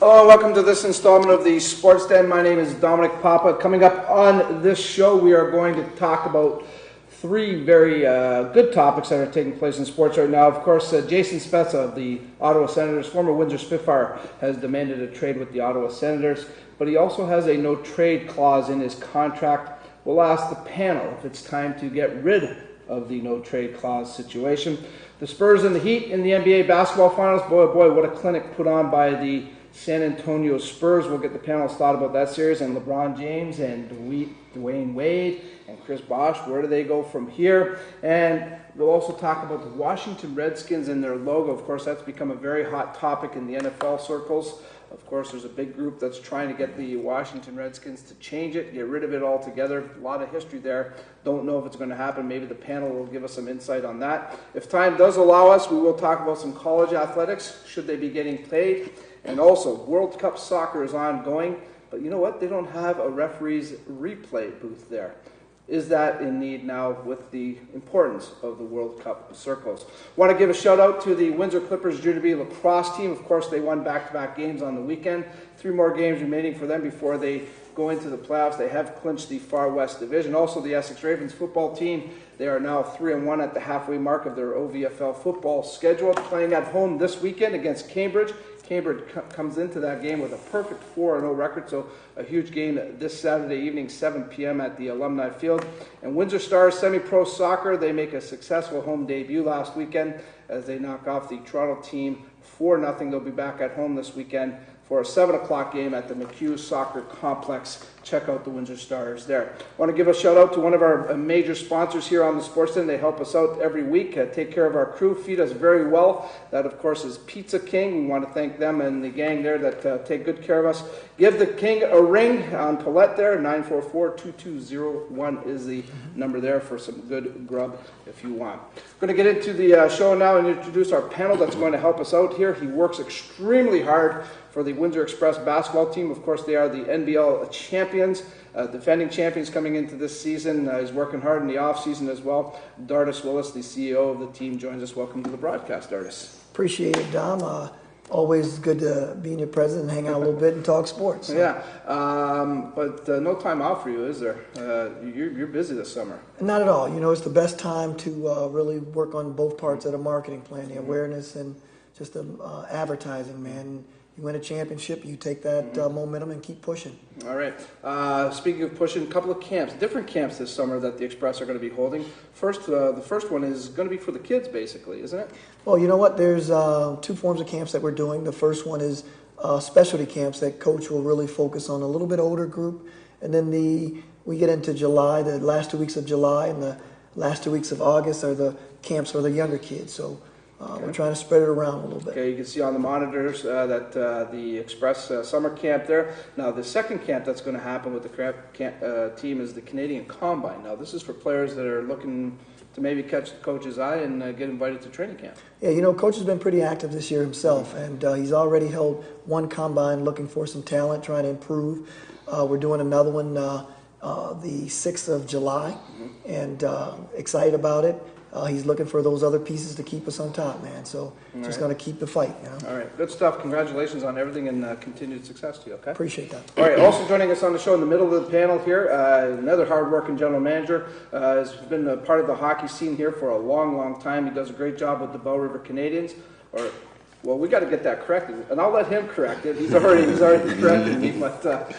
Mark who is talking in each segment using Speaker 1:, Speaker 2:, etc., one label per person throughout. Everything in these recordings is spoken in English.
Speaker 1: Hello and welcome to this installment of the Sports Den. My name is Dominic Papa. Coming up on this show, we are going to talk about three very good topics that are taking place in sports right now. Of course, Jason Spezza of the Ottawa Senators, former Windsor Spitfire, has demanded a trade with the Ottawa Senators, but he also has a no-trade clause in his contract. We'll ask the panel if it's time to get rid of the no-trade clause situation. The Spurs and the Heat in the NBA basketball finals. Boy, oh boy, what a clinic put on by the San Antonio Spurs. We'll get the panel's thought about that series, and LeBron James and Dwayne Wade and Chris Bosh. Where do they go from here? And we'll also talk about the Washington Redskins and their logo. Of course, that's become a very hot topic in the NFL circles. Of course, there's a big group that's trying to get the Washington Redskins to change it, get rid of it altogether. A lot of history there. Don't know if it's going to happen. Maybe the panel will give us some insight on that. If time does allow us, we will talk about some college athletics. Should they be getting paid? And also, World Cup soccer is ongoing. But you know what? They don't have a referee's replay booth there. Is that in need now with the importance of the World Cup circles? Want to give a shout out to the Windsor Clippers Junior B lacrosse team. Of course, they won back-to-back games on the weekend. 3 more games remaining for them before they go into the playoffs. They have clinched the Far West Division. Also, the Essex Ravens football team, they are now 3-1 at the halfway mark of their OVFL football schedule, playing at home this weekend against Cambridge. Cambridge comes into that game with a perfect 4-0 record, so a huge game this Saturday evening, 7 p.m. at the Alumni Field. And Windsor Stars Semi-Pro Soccer, they make a successful home debut last weekend as they knock off the Toronto team 4-0. They'll be back at home this weekend for a 7 o'clock game at the McHugh Soccer Complex. Check out the Windsor Stars there. I want to give a shout out to one of our major sponsors here on the Sports Den. They help us out every week, take care of our crew, feed us very well. That, of course, is Pizza King. We want to thank them and the gang there that take good care of us. Give the King a ring on Paulette there. 944-2201 is the number there for some good grub if you want. We're going to get into the show now and introduce our panel that's going to help us out here. He works extremely hard for the Windsor Express basketball team. Of course, they are the NBL champions, defending champions coming into this season. He's working hard in the off-season as well. Dartis Willis, the CEO of the team, joins us. Welcome to the broadcast, Dartis.
Speaker 2: Appreciate it, Dom. Always good to be in your presence and hang out a little bit and talk sports. So.
Speaker 1: Yeah, but no time off for you, is there? You're busy this summer.
Speaker 2: Not at all. You know, it's the best time to really work on both parts of the marketing plan, the awareness and just the advertising, man. You win a championship, you take that momentum and keep pushing. All
Speaker 1: right. Speaking of pushing, a couple of camps, different camps this summer that the Express are going to be holding. The first one is going to be for the kids, basically, isn't it?
Speaker 2: Well, you know what? There's 2 forms of camps that we're doing. The first one is specialty camps that Coach will really focus on a little bit older group. And then we get into July, the last 2 weeks of July and the last 2 weeks of August are the camps for the younger kids. So we're trying to spread it around a little bit.
Speaker 1: Okay, you can see on the monitors that the Express summer camp there. Now, the second camp that's going to happen with the team is the Canadian Combine. Now, this is for players that are looking to maybe catch the coach's eye and get invited to training camp.
Speaker 2: Yeah, you know, Coach has been pretty active this year himself, and he's already held 1 combine looking for some talent, trying to improve. We're doing another one the 6th of July, and excited about it. He's looking for those other pieces to keep us on top, man. So just going to keep the fight. You know?
Speaker 1: All right. Good stuff. Congratulations on everything and continued success to you, okay?
Speaker 2: Appreciate that.
Speaker 1: All right. Also joining us on the show in the middle of the panel here, another hard-working general manager. Has been a part of the hockey scene here for a long, long time. He does a great job with the Bell River Canadians. Well, we got to get that corrected, and I'll let him correct it. He's already corrected me, but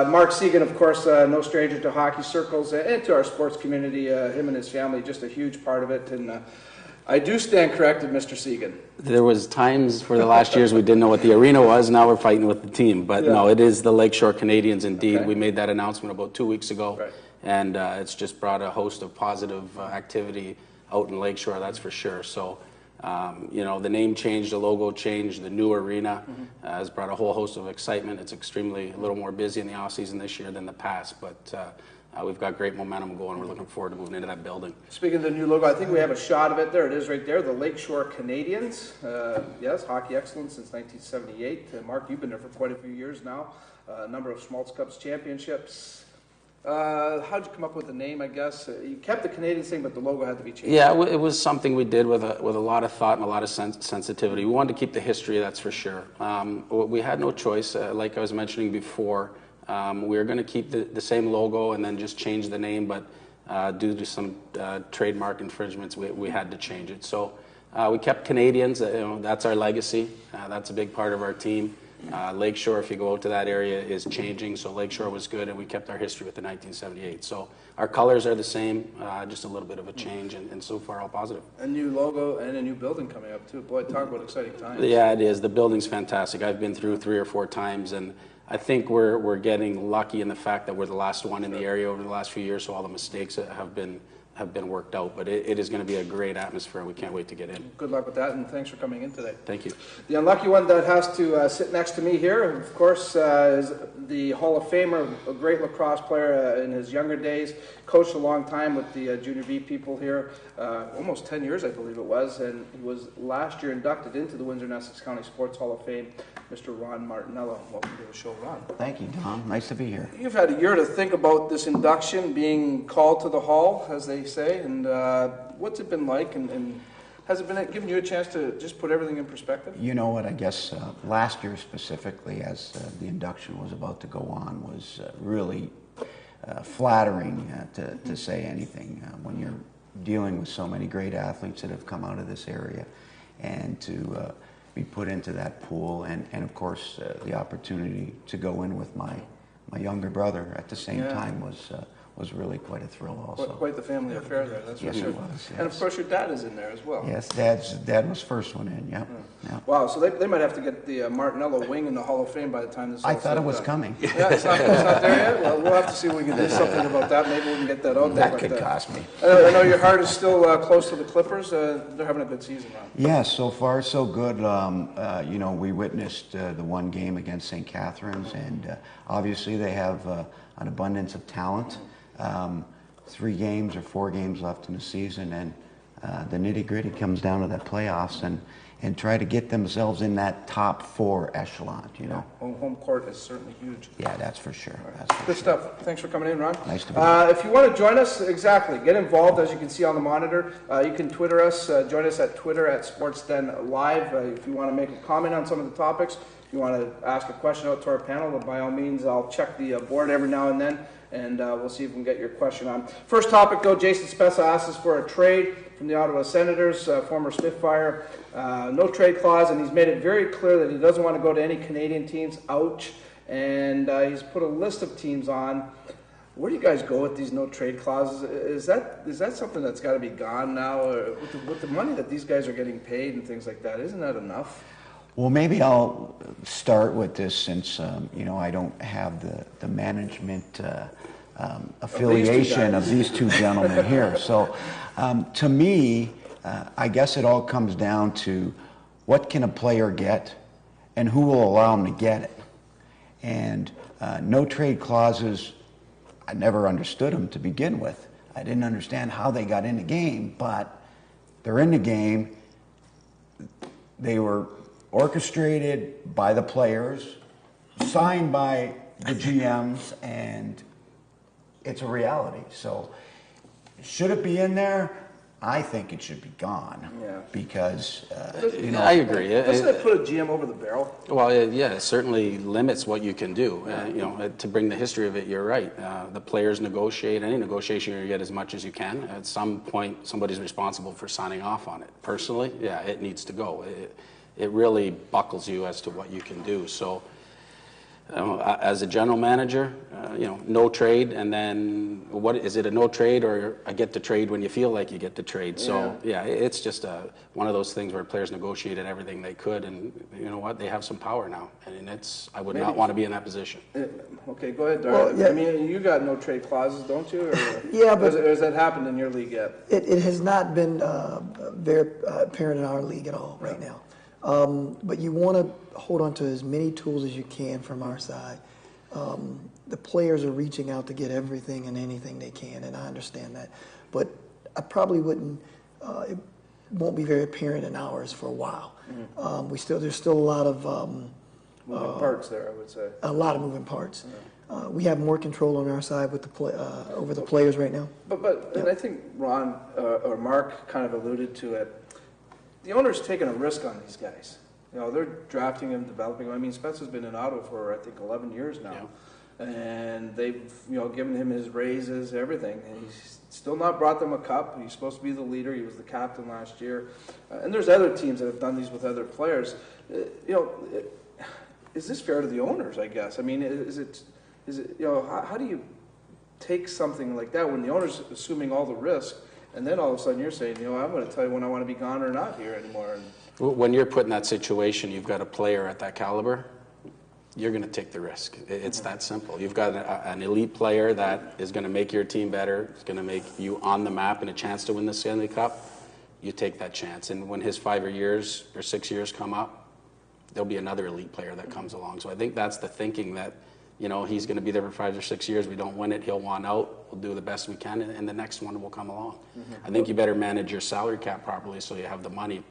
Speaker 1: Mark Seguin, of course, no stranger to hockey circles and to our sports community. Him and his family, just a huge part of it. And I do stand corrected, Mr. Seguin.
Speaker 3: There was times for the last years we didn't know what the arena was. Now we're fighting with the team. But no, it is the Lakeshore Canadians indeed. Okay. We made that announcement about 2 weeks ago. Right. And it's just brought a host of positive activity out in Lakeshore, that's for sure. So, you know, the name changed, the logo changed, the new arena has brought a whole host of excitement. It's extremely a little more busy in the off season this year than the past, but we've got great momentum going. We're looking forward to moving into that building.
Speaker 1: Speaking of the new logo, I think we have a shot of it. There it is right there, the Lakeshore Canadians. Yes, hockey excellence since 1978. Mark, you've been there for quite a few years now. A number of Schmaltz Cups championships. How'd you come up with the name, I guess? You kept the Canadian thing, but the logo had to be changed.
Speaker 3: Yeah, it was something we did with a lot of thought and a lot of sensitivity. We wanted to keep the history, that's for sure. We had no choice. Like I was mentioning before, we were going to keep the same logo and then just change the name, but due to some trademark infringements, we had to change it. So we kept Canadians. That's our legacy. That's a big part of our team. Lakeshore, if you go out to that area, is changing, so Lakeshore was good, and we kept our history with the 1978. So our colors are the same, just a little bit of a change, and so far all positive.
Speaker 1: A new logo and a new building coming up too. Boy, talk about exciting times.
Speaker 3: Yeah, it is. The building's fantastic. I've been through 3 or 4 times, and I think we're getting lucky in the fact that we're the last one in the area over the last few years, so all the mistakes have been worked out. But it is going to be a great atmosphere, and we can't wait to get in.
Speaker 1: Good luck with that, and thanks for coming in today.
Speaker 3: Thank you.
Speaker 1: The unlucky one that has to sit next to me here, of course, is the Hall of Famer, a great lacrosse player in his younger days, coached a long time with the Junior B people here, almost 10 years, I believe it was, and he was last year inducted into the Windsor and Essex County Sports Hall of Fame, Mr. Ron Martinello. Welcome to the show, Ron.
Speaker 4: Thank you, Tom. Nice to be here.
Speaker 1: You've had a year to think about this induction, being called to the Hall, as they say, and what's it been like, and has it been given you a chance to just put everything in perspective?
Speaker 4: You know what, I guess last year specifically, as the induction was about to go on, was really flattering to say anything. When you're dealing with so many great athletes that have come out of this area, and to be put into that pool, and of course the opportunity to go in with my younger brother at the same time was really quite a thrill also.
Speaker 1: Quite the family affair there, that's for sure.
Speaker 4: It was, yes.
Speaker 1: And of course your dad is in there as well.
Speaker 4: Yes, Dad was first one in, yep.
Speaker 1: Wow, so they might have to get the Martinello wing in the Hall of Fame by the time this is
Speaker 4: I
Speaker 1: all
Speaker 4: thought it
Speaker 1: said
Speaker 4: was
Speaker 1: and done.
Speaker 4: coming.
Speaker 1: Yeah, it's not there yet? Well, we'll have to see if we can do something about that. Maybe we can get that out there.
Speaker 4: That could cost me.
Speaker 1: I know your heart is still close to the Clippers. They're having a good season, Ron.
Speaker 4: Yeah, so far so good. You know, we witnessed the one game against St. Catharines, and obviously they have an abundance of talent. 3 games or 4 games left in the season, and the nitty-gritty comes down to the playoffs and try to get themselves in that top 4 echelon, you know.
Speaker 1: Home court is certainly huge.
Speaker 4: Yeah, that's for sure.
Speaker 1: Good stuff. Thanks for coming in, Ron.
Speaker 4: Nice to be here.
Speaker 1: If you want to join us, get involved, as you can see on the monitor. You can Twitter us. Join us at Twitter at SportsDen Live. If you want to make a comment on some of the topics, if you want to ask a question out to our panel, by all means, I'll check the board every now and then, and we'll see if we can get your question on. First topic, though, Jason Spezza asks us for a trade from the Ottawa Senators, former Spitfire. No trade clause, and he's made it very clear that he doesn't want to go to any Canadian teams. Ouch. And he's put a list of teams on. Where do you guys go with these no trade clauses? Is that something that's got to be gone now? Or with the money that these guys are getting paid and things like that, isn't that enough?
Speaker 4: Well, maybe I'll start with this, since you know, I don't have the management affiliation of these two gentlemen here. So to me, I guess it all comes down to what can a player get and who will allow him to get it. And no trade clauses, I never understood them to begin with. I didn't understand how they got in the game, but they're in the game. They were orchestrated by the players, signed by the GMs, and it's a reality. So should it be in there? I think it should be gone. Yeah. Because, you know.
Speaker 3: I agree.
Speaker 1: Doesn't it put a GM over the barrel?
Speaker 3: Well, yeah, it certainly limits what you can do. You know, to bring the history of it, you're right. The players negotiate. Any negotiation, you're going to get as much as you can. At some point, somebody's responsible for signing off on it. Personally, yeah, it needs to go. It really buckles you as to what you can do. So, as a general manager, you know, no trade, and then what is it, a no trade, or I get to trade when you feel like you get to trade? So yeah, it's just one of those things where players negotiated everything they could, and you know what, they have some power now, and I would not want to be in that position.
Speaker 1: Okay, go ahead, Darla. Well, yeah. I mean, you got no trade clauses, don't you? Or,
Speaker 2: yeah, but
Speaker 1: has that happened in your league yet?
Speaker 2: It has not been very apparent in our league at all right now. But you want to hold on to as many tools as you can from our side. The players are reaching out to get everything and anything they can, and I understand that. But I probably wouldn't, it won't be very apparent in ours for a while. Mm-hmm. There's still a lot of moving
Speaker 1: parts there, I would say.
Speaker 2: A lot of moving parts. we have more control on our side with over the players right now.
Speaker 1: And I think Ron or Mark kind of alluded to it. The owner's taking a risk on these guys. You know, they're drafting him, developing him. I mean, Spencer's been in Ottawa for, I think, 11 years now. Yeah. And they've, given him his raises, everything. And he's still not brought them a cup. He's supposed to be the leader. He was the captain last year. And there's other teams that have done these with other players. Is this fair to the owners, I guess? I mean, is it how do you take something like that when the owner's assuming all the risk, and then all of a sudden you're saying, I'm going to tell you when I want to be gone or not here anymore.
Speaker 3: When you're put in that situation, you've got a player at that caliber, you're going to take the risk. It's that simple. You've got an elite player that is going to make your team better, is going to make you on the map and a chance to win the Stanley Cup. You take that chance. And when his 5 years or 6 years come up, there'll be another elite player that comes along. So I think that's the thinking that, he's going to be there for 5 or 6 years. We don't win it. He'll want out. We'll do the best we can, and the next one will come along. I think you better manage your salary cap properly so you have the money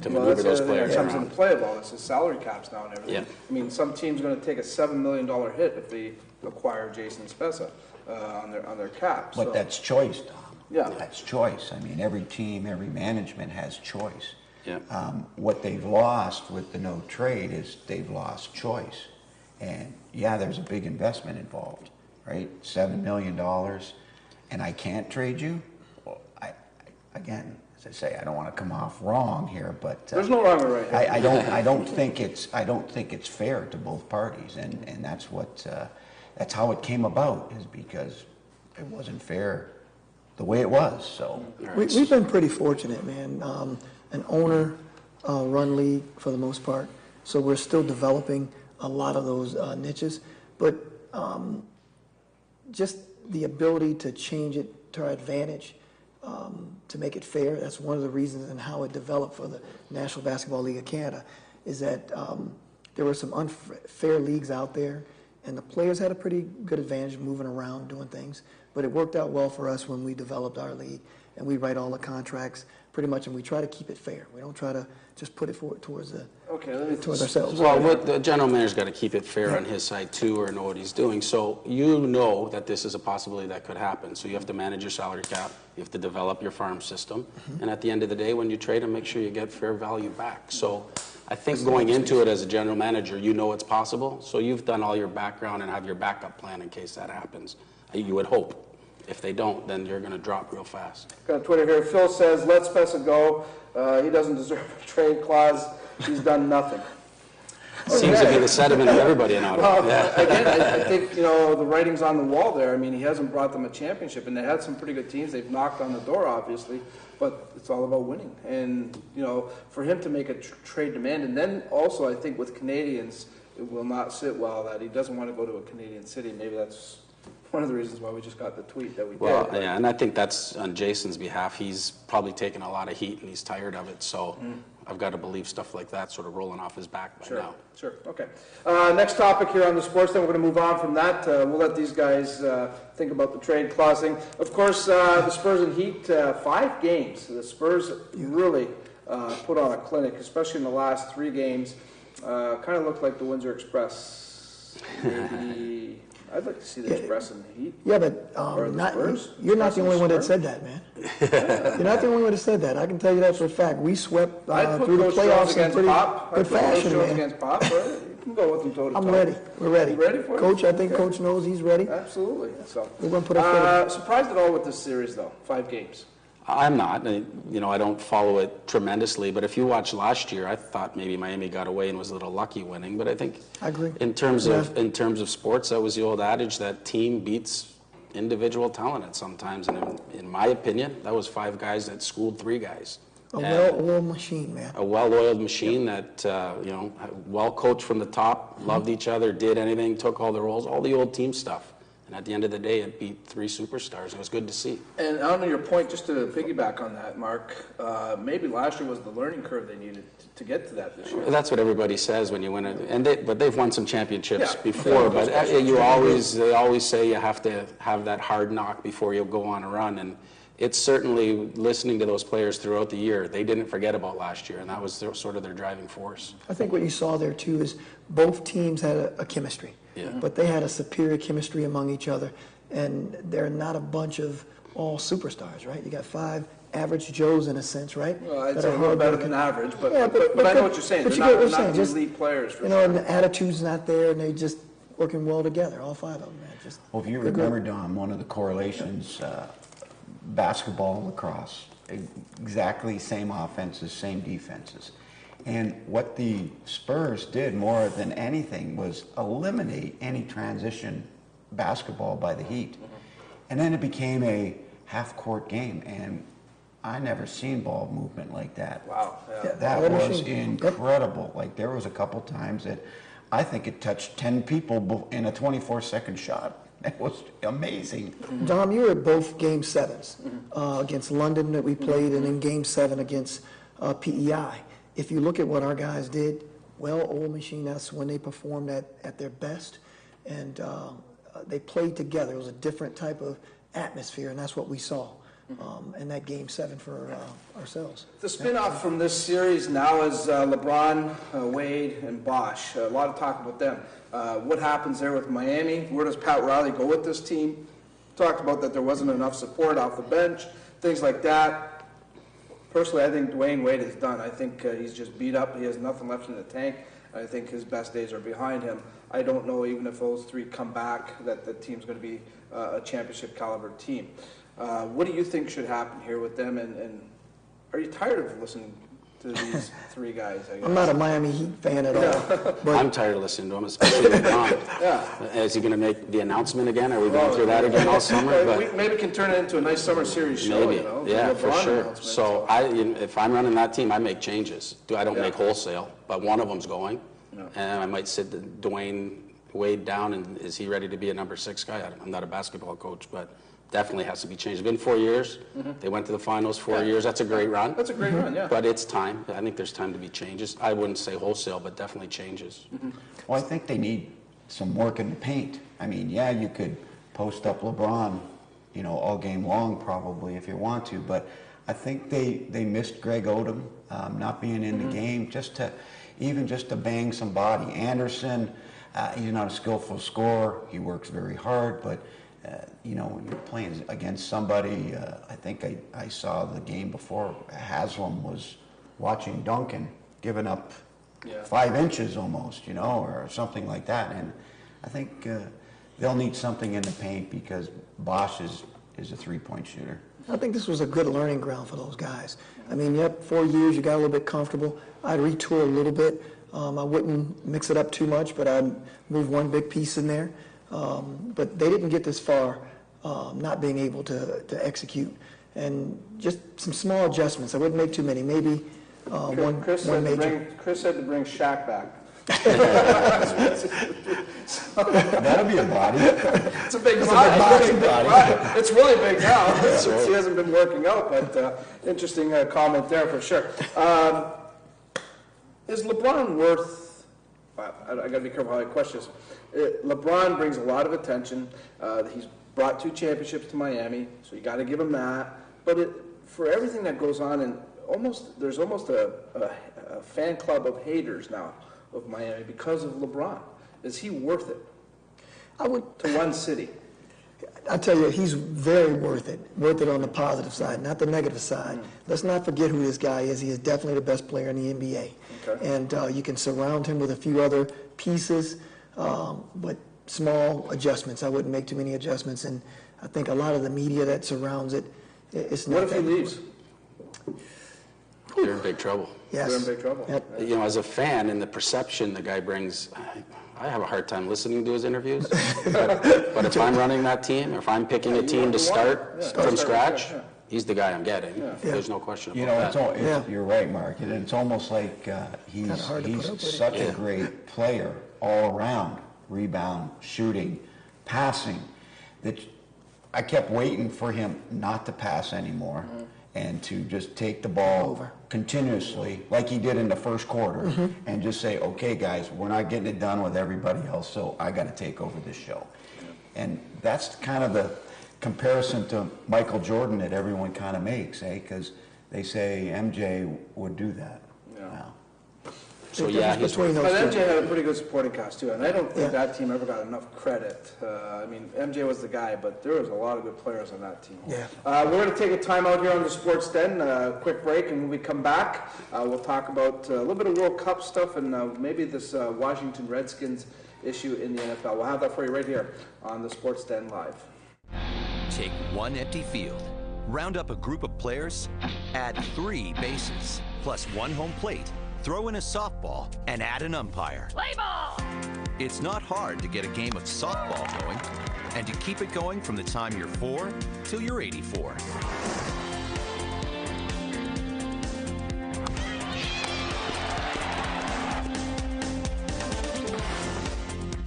Speaker 3: to maneuver those players
Speaker 1: around. That comes into play of all this is salary caps now and everything.
Speaker 3: Yeah.
Speaker 1: I mean, some team's going to take a $7 million hit if they acquire Jason Spezza on their cap.
Speaker 4: But that's choice, Tom.
Speaker 1: Yeah.
Speaker 4: That's choice. I mean, every team, every management has choice.
Speaker 3: Yeah.
Speaker 4: What they've lost with the no trade is they've lost choice. And yeah, there's a big investment involved, right? $7 million, and I can't trade you. Well, again, as I say, I don't want to come off wrong here, but
Speaker 1: there's no wrong or right.
Speaker 4: I don't think it's fair to both parties, and that's how it came about, is because it wasn't fair the way it was. So
Speaker 2: we've been pretty fortunate, man. An owner run league for the most part, so we're still developing a lot of those niches, but just the ability to change it to our advantage, to make it fair. That's one of the reasons and how it developed for the National Basketball League of Canada, is that there were some unfair leagues out there, and the players had a pretty good advantage moving around doing things, but it worked out well for us when we developed our league, and we write all the contracts pretty much, and we try to keep it fair. We don't try to just put it towards ourselves.
Speaker 3: Well, the general manager's got to keep it fair on his side too, or know what he's doing. So that this is a possibility that could happen. So you have to manage your salary cap. You have to develop your farm system. And at the end of the day, when you trade them, make sure you get fair value back. So I think going into it as a general manager, it's possible. So you've done all your background and have your backup plan in case that happens. You would hope. If they don't, then you're going to drop real fast.
Speaker 1: Got Twitter here. Phil says, let Spezza go. He doesn't deserve a trade clause. He's done nothing.
Speaker 3: Seems to be the sentiment of everybody in Ottawa.
Speaker 1: Again, I think, the writing's on the wall there. I mean, he hasn't brought them a championship, and they had some pretty good teams. They've knocked on the door, obviously, but it's all about winning. And, for him to make a trade demand, and then also I think with Canadians, it will not sit well that he doesn't want to go to a Canadian city. Maybe that's one of the reasons why we just got the tweet that we did.
Speaker 3: Well, yeah, and I think that's on Jason's behalf. He's probably taken a lot of heat and he's tired of it. So I've got to believe stuff like that sort of rolling off his back by now.
Speaker 1: Sure. Okay. Next topic here on the sports. Then we're going to move on from that. We'll let these guys think about the trade clause thing. Of course, the Spurs and Heat, 5 games. The Spurs really put on a clinic, especially in the last 3 games. Kind of looked like the Windsor Express. Maybe. I'd like to see the Express in the Heat.
Speaker 2: Yeah, but you're not the only one that said that, man. You're not the only one that said that. I can tell you that for a fact. We swept through the playoffs in pretty good fashion, man.
Speaker 1: Against Pop, right? You can go with them toe-to-toe.
Speaker 2: I'm ready. We're ready.
Speaker 1: You ready for it?
Speaker 2: Coach, I think Coach knows he's ready.
Speaker 1: Absolutely. So
Speaker 2: we're going to put our foot in.
Speaker 1: Surprised at all with this series, though? 5 games.
Speaker 3: I'm not. I don't follow it tremendously, but if you watch last year, I thought maybe Miami got away and was a little lucky winning. But I think
Speaker 2: I agree.
Speaker 3: In terms of sports, that was the old adage that team beats individual talent at sometimes. And in my opinion, that was 5 guys that schooled 3 guys.
Speaker 2: A well-oiled machine, man.
Speaker 3: A well-oiled machine that well coached from the top, loved each other, did anything, took all the roles, all the old team stuff. And at the end of the day, it beat 3 superstars. It was good to see. And
Speaker 1: on your point, just to piggyback on that, Mark, maybe last year was the learning curve they needed to get to that this year. That's what everybody says when you win it. But they've won some championships before. But they always say you have to have that hard knock before you go on a run. And it's certainly listening to those players throughout the year. They didn't forget about last year, and that was sort of their driving force. I think what you saw there, too, is both teams had a chemistry.
Speaker 3: Yeah.
Speaker 2: but they had a superior chemistry among each other, and they're not a bunch of all superstars, right? You got 5 average Joes in a sense, right?
Speaker 1: Well, I'd
Speaker 2: That
Speaker 1: say
Speaker 2: are
Speaker 1: a little better
Speaker 2: hardworking.
Speaker 1: than average, but,
Speaker 2: Yeah,
Speaker 1: but I know what you're saying.
Speaker 2: But
Speaker 1: They're
Speaker 2: you get what I'm
Speaker 1: not
Speaker 2: saying.
Speaker 1: the
Speaker 2: Just,
Speaker 1: elite players, for
Speaker 2: you know,
Speaker 1: sure.
Speaker 2: and the attitude's not there, and they just working well together, all 5 of them, man. Just
Speaker 4: Well, if you
Speaker 2: they're good.
Speaker 4: remember, Don, one of the correlations, basketball and lacrosse, exactly same offenses, same defenses. And what the Spurs did more than anything was eliminate any transition basketball by the Heat. And then it became a half-court game, and I never seen ball movement like that.
Speaker 1: Wow. Yeah.
Speaker 4: That
Speaker 2: Ball
Speaker 4: was
Speaker 2: machine.
Speaker 4: incredible. Like, there was a couple times that I think it touched 10 people in a 24-second shot. That was amazing.
Speaker 2: Dom, you were at both Game 7s against London that we played, and then Game 7 against PEI. If you look at what our guys did, well-oiled machine, that's when they performed at their best, and they played together. It was a different type of atmosphere, and that's what we saw in that Game 7 for ourselves.
Speaker 1: The spin-off from this series now is LeBron, Wade, and Bosch. A lot of talk about them. What happens there with Miami? Where does Pat Riley go with this team? Talked about that there wasn't enough support off the bench, things like that. Personally, I think Dwayne Wade is done. I think he's just beat up. He has nothing left in the tank. I think his best days are behind him. I don't know, even if those 3 come back, that the team's going to be a championship caliber team. What do you think should happen here with them? And are you tired of listening to these 3 guys? I guess?
Speaker 2: I'm not a Miami Heat fan at all. But
Speaker 3: I'm tired of listening to him, especially LeBron.
Speaker 1: Yeah.
Speaker 3: Is he going to make the announcement again? Are we going through that again all summer?
Speaker 1: Well,
Speaker 3: But
Speaker 1: we maybe can turn it into a nice summer series show.
Speaker 3: maybe,
Speaker 1: You know,
Speaker 3: yeah,
Speaker 1: the
Speaker 3: for
Speaker 1: LeBron
Speaker 3: sure.
Speaker 1: announcement,
Speaker 3: So if I'm running that team, I make changes. I don't
Speaker 1: Yeah.
Speaker 3: make wholesale, but one of them's going,
Speaker 1: Yeah.
Speaker 3: and I might sit Dwayne Wade down. And is he ready to be a number 6 guy? I'm not a basketball coach, but definitely has to be changed. It's been 4 years. They went to the finals 4 years. That's a great run.
Speaker 1: That's a great run, yeah.
Speaker 3: But it's time. I think there's time to be changes. I wouldn't say wholesale, but definitely changes.
Speaker 4: Well, I think they need some work in the paint. I mean, yeah, you could post up LeBron, all game long probably if you want to, but I think they missed Greg Odom not being in the game just to bang somebody. Anderson, he's not a skillful scorer. He works very hard, but when you're playing against somebody, I think I saw the game before, Haslam was watching Duncan giving up 5 inches almost, or something like that. And I think they'll need something in the paint because Bosch is a 3-point shooter.
Speaker 2: I think this was a good learning ground for those guys. I mean, 4 years, you got a little bit comfortable. I'd retool a little bit. I wouldn't mix it up too much, but I'd move one big piece in there. But they didn't get this far not being able to execute. And just some small adjustments. I wouldn't make too many. Maybe one major.
Speaker 1: Chris said to bring Shaq back.
Speaker 4: That'll be a body.
Speaker 1: It's a big
Speaker 4: It's a
Speaker 1: body.
Speaker 4: big boxing body.
Speaker 1: Right. It's really big now. He hasn't been working out, but interesting comment there for sure. Is LeBron worth? I got to be careful how I question this. LeBron brings a lot of attention. He's brought 2 championships to Miami, so you got to give him that. But for everything that goes on, and there's almost a fan club of haters now of Miami because of LeBron. Is he worth it?
Speaker 2: I would.
Speaker 1: To one city.
Speaker 2: I tell you, he's very worth it on the positive side, not the negative side. Let's not forget who this guy is. He is definitely the best player in the NBA.
Speaker 1: Okay.
Speaker 2: And you can surround him with a few other pieces, but small adjustments. I wouldn't make too many adjustments. And I think a lot of the media that surrounds it, it's not.
Speaker 1: What if he
Speaker 2: that-
Speaker 1: leaves?
Speaker 3: They're in big trouble.
Speaker 2: Yes.
Speaker 1: They're in big trouble.
Speaker 2: Yep.
Speaker 3: As a fan and the perception the guy brings, I have a hard time listening to his interviews. But if I'm running that team, or if I'm picking a team to start from scratch, he's the guy I'm getting. There's no question about that.
Speaker 4: You're right, Mark. And it's almost like he's
Speaker 2: hard to put up with it.
Speaker 4: such a great player all around, rebound, shooting, passing, that I kept waiting for him not to pass anymore and to just take the ball continuously like he did in the first quarter and just say, okay, guys, we're not getting it done with everybody else, so I got to take over this show. And that's kind of the comparison to Michael Jordan that everyone kind of makes, because they say MJ would do that.
Speaker 1: Yeah.
Speaker 4: Now,
Speaker 3: So yeah, he's
Speaker 2: between
Speaker 1: But
Speaker 2: those two.
Speaker 1: MJ had a pretty good supporting cast too, and I don't think
Speaker 2: Yeah.
Speaker 1: that team ever got enough credit. I mean, MJ was the guy, but there was a lot of good players on that team.
Speaker 2: Yeah.
Speaker 1: We're going to take a time out here on the Sports Den, quick break, and when we come back, we'll talk about a little bit of World Cup stuff and maybe this Washington Redskins issue in the NFL. We'll have that for you right here on the Sports Den Live.
Speaker 5: Take one empty field, round up a group of players, add 3 bases, plus 1 home plate, throw in a softball, and add an umpire. Play ball! It's not hard to get a game of softball going, and to keep it going from the time you're 4 till you're 84.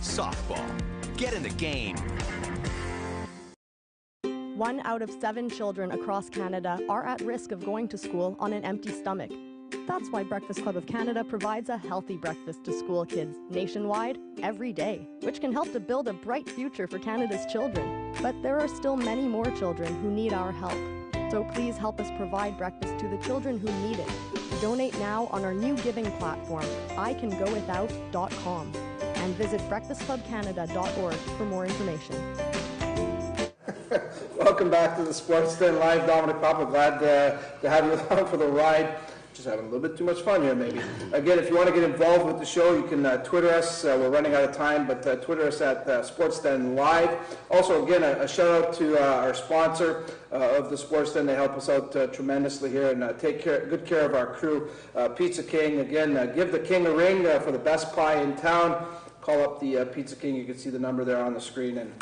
Speaker 5: Softball. Get in the game.
Speaker 6: 1 out of 7 children across Canada are at risk of going to school on an empty stomach. That's why Breakfast Club of Canada provides a healthy breakfast to school kids nationwide every day, which can help to build a bright future for Canada's children. But there are still many more children who need our help. So please help us provide breakfast to the children who need it. Donate now on our new giving platform, ICanGoWithout.com, and visit breakfastclubcanada.org for more information.
Speaker 1: Welcome back to the Sports Den Live. Dominic Papa, glad to have you along for the ride. Just having a little bit too much fun here, maybe. Again, if you want to get involved with the show, you can Twitter us. We're running out of time, but Twitter us at Sports Den Live. Also, again, a shout out to our sponsor of the Sports Den. They help us out tremendously here and take good care of our crew. Pizza King, again, give the king a ring for the best pie in town. Call up the Pizza King. You can see the number there on the screen and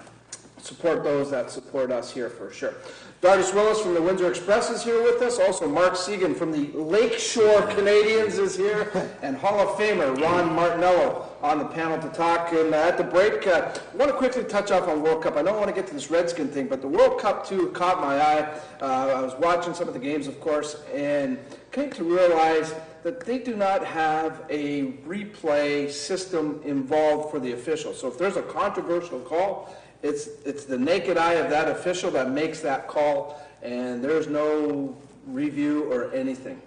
Speaker 1: support those that support us here for sure. Dartis Willis from the Windsor Express is here with us. Also, Mark Seguin from the Lakeshore Canadians is here. And Hall of Famer Ron Martinello on the panel to talk. And at the break, I want to quickly touch off on World Cup. I don't want to get to this Redskin thing, but the World Cup, too, caught my eye. I was watching some of the games, of course, and came to realize that they do not have a replay system involved for the officials. So if there's a controversial call, it's the naked eye of that official that makes that call, and there's no review or anything.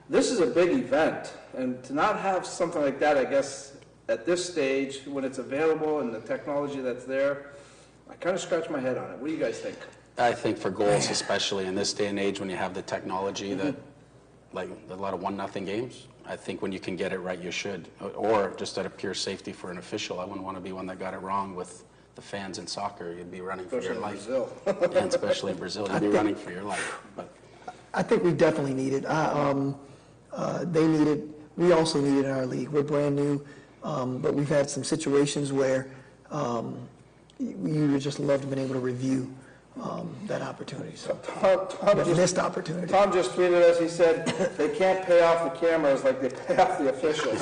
Speaker 1: This is a big event, and to not have something like that, I guess, at this stage, when it's available and the technology that's there, I kind of scratch my head on it. What do you guys think?
Speaker 3: I think for goals, especially in this day and age when you have the technology that, like a lot of 1-0 games, I think when you can get it right, you should. Or just out of pure safety for an official, I wouldn't want to be one that got it wrong with the fans in soccer. You'd be running for your life.
Speaker 1: Brazil.
Speaker 3: And especially in Brazil, you'd be running for your life. But
Speaker 2: I think we definitely need it. They need it. We also need it in our league. We're brand new, but we've had some situations where we would just love to have been able to review that opportunity. So that missed opportunity.
Speaker 1: Tom just tweeted us. He said they can't pay off the cameras like they pay off the officials.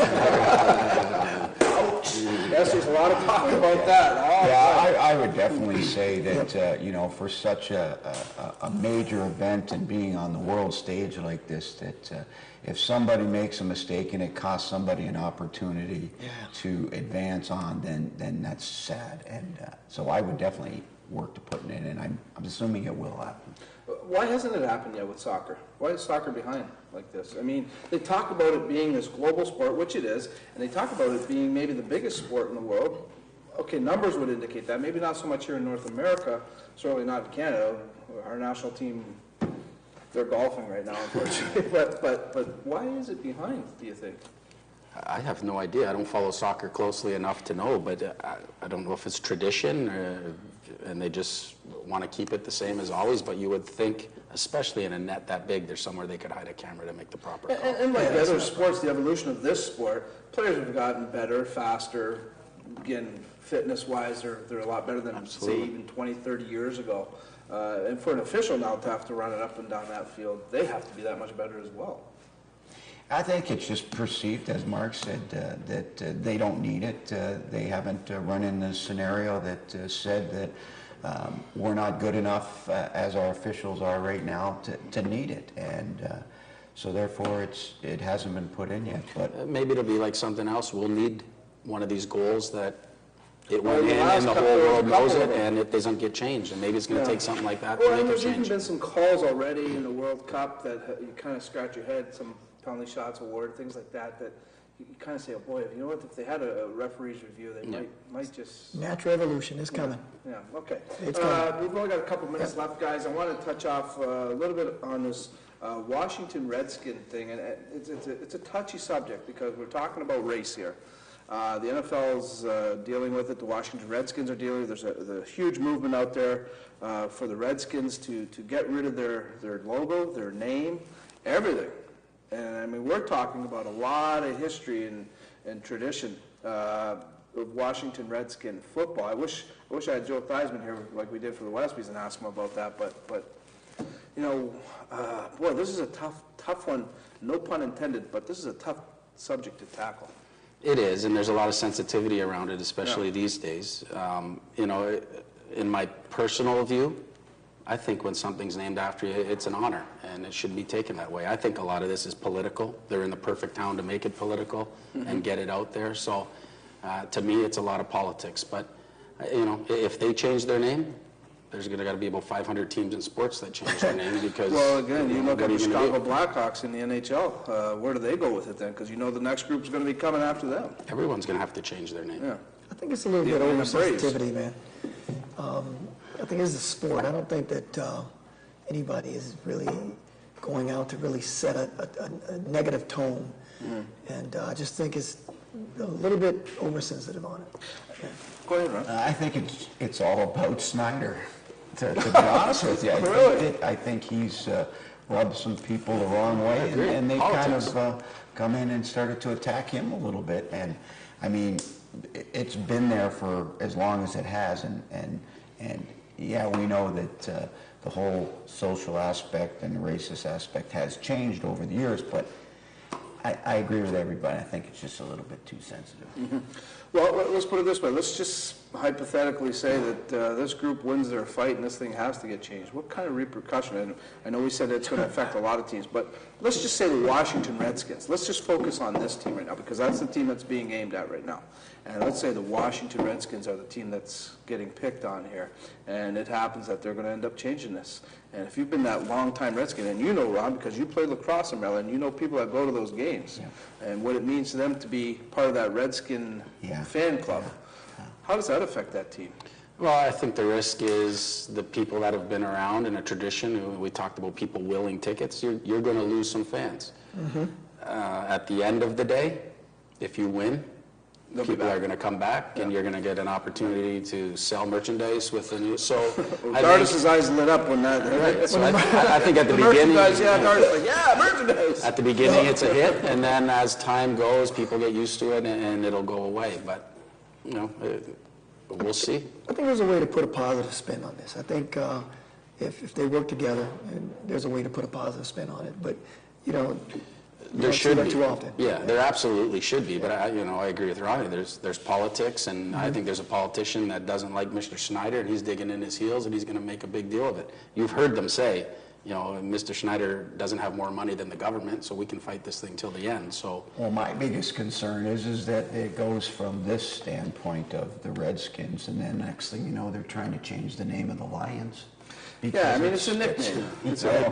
Speaker 1: Ouch. Yes, there's a lot of talk about that. Oh,
Speaker 4: Yeah, I would definitely say that, you know, for such a major event and being on the world stage like this, that if somebody makes a mistake and it costs somebody an opportunity to advance on, then that's sad. And so I would definitely work to putting it in. I'm assuming it will happen.
Speaker 1: Why hasn't it happened yet with soccer? Why is soccer behind like this? I mean, they talk about it being this global sport, which it is, and they talk about it being maybe the biggest sport in the world. Okay, numbers would indicate that. Maybe not so much here in North America, certainly not in Canada. Our national team, they're golfing right now, unfortunately. but why is it behind, do you think?
Speaker 3: I have no idea. I don't follow soccer closely enough to know, but I don't know if it's tradition and they just want to keep it the same as always, but you would think, especially in a net that big, there's somewhere they could hide a camera to make the proper call.
Speaker 1: And like the other sports, the evolution of this sport, players have gotten better, faster. Again, fitness-wise, they're a lot better than, say, even 20, 30 years ago. And for an official now to have to run it up and down that field, they have to be that much better as well.
Speaker 4: I think it's just perceived, as Mark said, that they don't need it. They haven't run in the scenario that said that we're not good enough as our officials are right now to need it. And so therefore it hasn't been put in yet. But
Speaker 3: maybe it'll be like something else. We'll need one of these goals that it
Speaker 1: Well,
Speaker 3: went
Speaker 1: the
Speaker 3: in
Speaker 1: last
Speaker 3: and the
Speaker 1: couple,
Speaker 3: whole
Speaker 1: there was a
Speaker 3: world knows
Speaker 1: couple
Speaker 3: it
Speaker 1: of them.
Speaker 3: and it doesn't get changed. And maybe it's going to take something like that
Speaker 1: Well,
Speaker 3: to
Speaker 1: and
Speaker 3: make
Speaker 1: there's
Speaker 3: a
Speaker 1: even
Speaker 3: change.
Speaker 1: been some calls already in the World Cup that you kind of scratch your head, some penalty shots awarded, things like that, that you kind of say, oh boy, you know what, if they had a referee's review, they might just...
Speaker 2: Natural evolution is coming.
Speaker 1: Yeah, okay.
Speaker 2: It's coming.
Speaker 1: We've only got a couple minutes left, guys. I want to touch off a little bit on this Washington Redskin thing, and it's a touchy subject because we're talking about race here. The NFL's dealing with it. The Washington Redskins are dealing with it. There's a huge movement out there for the Redskins to get rid of their logo, their name, everything. And I mean, we're talking about a lot of history and tradition of Washington Redskin football. I wish I had Joe Theismann here like we did for the Westbys and ask him about that. But you know, boy, this is a tough one. No pun intended. But this is a tough subject to tackle.
Speaker 3: It is, and there's a lot of sensitivity around it, especially these days. You know, in my personal view, I think when something's named after you, it's an honor, and it should be taken that way. I think a lot of this is political. They're in the perfect town to make it political and get it out there. So, to me, it's a lot of politics. But, you know, if they change their name, there's got to be about 500 teams in sports that change their name because...
Speaker 1: Well, again, you look at the Chicago Blackhawks in the NHL. Where do they go with it then? Because you know the next group's going to be coming after them.
Speaker 3: Everyone's going to have to change their name.
Speaker 1: Yeah.
Speaker 2: I think it's a little bit oversensitivity, man. I think it's a sport. I don't think that anybody is really going out to really set a negative tone. And I just think it's a little bit oversensitive on it. Yeah.
Speaker 1: Go ahead, Ron.
Speaker 4: I think it's all about Snyder, to be honest with you. I think he's rubbed some people the wrong way, and they've kind of come in and started to attack him a little bit. And, I mean, it's been there for as long as it has, and yeah, we know that the whole social aspect and the racist aspect has changed over the years, but I agree with everybody. I think it's just a little bit too sensitive.
Speaker 1: Well, let's put it this way. Let's just hypothetically say that this group wins their fight and this thing has to get changed. What kind of repercussion? And I know we said it's going to affect a lot of teams, but let's just say the Washington Redskins. Let's just focus on this team right now because that's the team that's being aimed at right now. And let's say the Washington Redskins are the team that's getting picked on here. And it happens that they're going to end up changing this. And if you've been that long-time Redskin, and you know, Ron, because you played lacrosse in Maryland, you know people that go to those games and what it means to them to be part of that Redskin fan club. How does that affect that team?
Speaker 3: Well, I think the risk is the people that have been around in a tradition. We talked about people willing tickets. You're going to lose some fans. At the end of the day, if you win, people are going to come back, and you're going to get an opportunity to sell merchandise with the new. So,
Speaker 1: Dartis' eyes lit up when that.
Speaker 3: Right. So I think at the beginning,
Speaker 1: merchandise.
Speaker 3: At the beginning, it's a hit, and then as time goes, people get used to it, and it'll go away. But you know, we'll see.
Speaker 2: I think there's a way to put a positive spin on this. I think if they work together, there's a way to put a positive spin on it. But you know.
Speaker 3: There should be.
Speaker 2: Too often.
Speaker 3: Yeah, there absolutely should be. But I agree with Ronnie. There's politics, and I think there's a politician that doesn't like Mr. Schneider, and he's digging in his heels, and he's going to make a big deal of it. You've heard them say, you know, Mr. Schneider doesn't have more money than the government, so we can fight this thing till the end. So.
Speaker 4: Well, my biggest concern is that it goes from this standpoint of the Redskins, and then next thing you know, they're trying to change the name of the Lions.
Speaker 1: Yeah, I mean, it's a nickname.
Speaker 4: It's a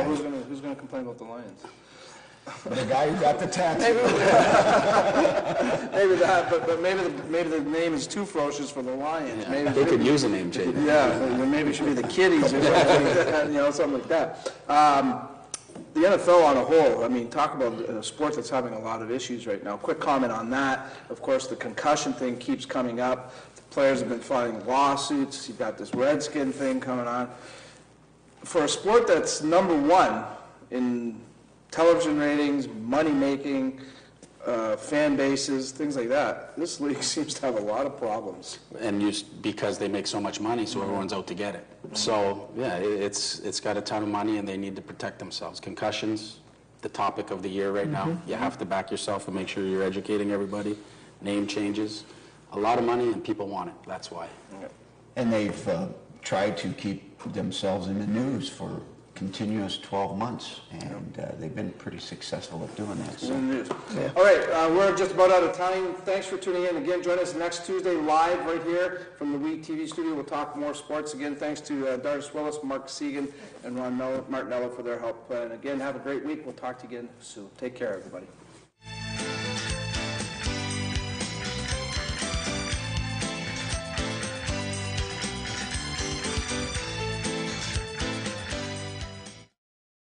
Speaker 1: who's going to complain about the Lions?
Speaker 4: The guy who got the tattoo.
Speaker 1: Maybe that, but maybe the name is too ferocious for the Lions.
Speaker 3: Yeah,
Speaker 1: maybe
Speaker 3: they could use a name change.
Speaker 1: Yeah, maybe it should be the Kitties or something, something like that. The NFL on a whole, I mean, talk about a sport that's having a lot of issues right now. Quick comment on that. Of course, the concussion thing keeps coming up. Players have been filing lawsuits. You've got this Redskin thing coming on. For a sport that's number one in television ratings, money making, fan bases, things like that, this league seems to have a lot of problems.
Speaker 3: And because they make so much money, so everyone's out to get it. So yeah, it's got a ton of money, and they need to protect themselves. Concussions, the topic of the year right now. You have to back yourself and make sure you're educating everybody. Name changes. A lot of money, and people want it. That's why.
Speaker 4: And they've tried to keep themselves in the news for continuous 12 months, and they've been pretty successful at doing that. So.
Speaker 1: All right, we're just about out of time. Thanks for tuning in. Again, join us next Tuesday live right here from the WETV studio. We'll talk more sports again. Thanks to Dartis Willis, Mark Seguin, and Martinello for their help. And again, have a great week. We'll talk to you again soon. Take care, everybody.